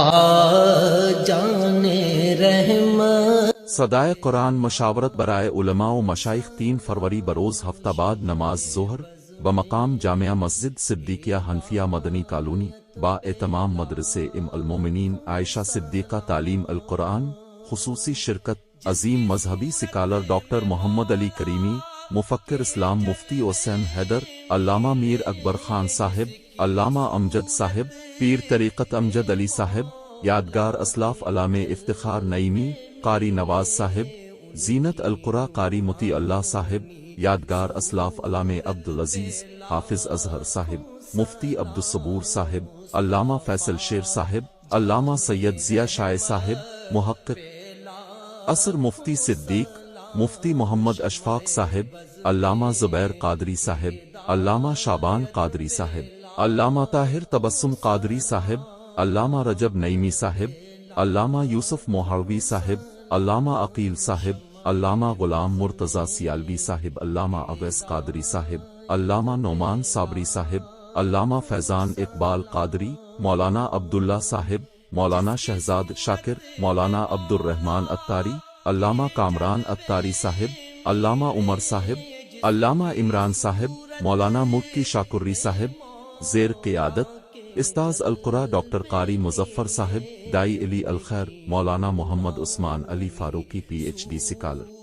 مصطفیٰ جان رحمت۔ صدائے قرآن مشاورت برائے علماء و مشائخ 3 فروری بروز ہفتہ بعد نماز ظہر بمقام جامعہ مسجد صدیقیہ حنفیہ مدنی کالونی با اہتمام مدرسے ام المومنین عائشہ صدیقہ تعلیم القرآن۔ خصوصی شرکت عظیم مذہبی سکالر ڈاکٹر محمد علی کریمی، مفکر اسلام مفتی حسین حیدر، علامہ میر اکبر خان صاحب، علامہ امجد صاحب، پیر طریقت امجد علی صاحب، یادگار اسلاف علامہ افتخار نعیمی، قاری نواز صاحب، زینت القرآ قاری مطیع اللہ صاحب، یادگار اسلاف علامہ عبدالعزیز حافظ ازہر صاحب، مفتی عبدالصبور صاحب، علامہ فیصل شیر صاحب، علامہ سید ضیاء شاہ صاحب، محقق عصر مفتی صدیق، مفتی محمد اشفاق صاحب، علامہ زبیر قادری صاحب، علامہ شعبان قادری صاحب، علامہ طاہر تبسم قادری صاحب، علامہ رجب نعیمی صاحب، علامہ یوسف موہروی صاحب، علامہ عقیل صاحب، علامہ غلام مرتضی سیالوی صاحب، علامہ اویس قادری صاحب، علامہ نعمان صابری صاحب، علامہ فیضان اقبال قادری، مولانا عبداللہ صاحب، مولانا شہزاد شاکر، مولانا عبد الرحمن اتاری، علامہ کامران اتاری صاحب، علامہ عمر صاحب، علامہ عمران صاحب، مولانا مکی شاکری صاحب، زیر قیادت استاذ القرآ ڈاکٹر قاری مظفر صاحب، دائی علی الخیر، مولانا محمد عثمان علی فاروقی PhD سکالر۔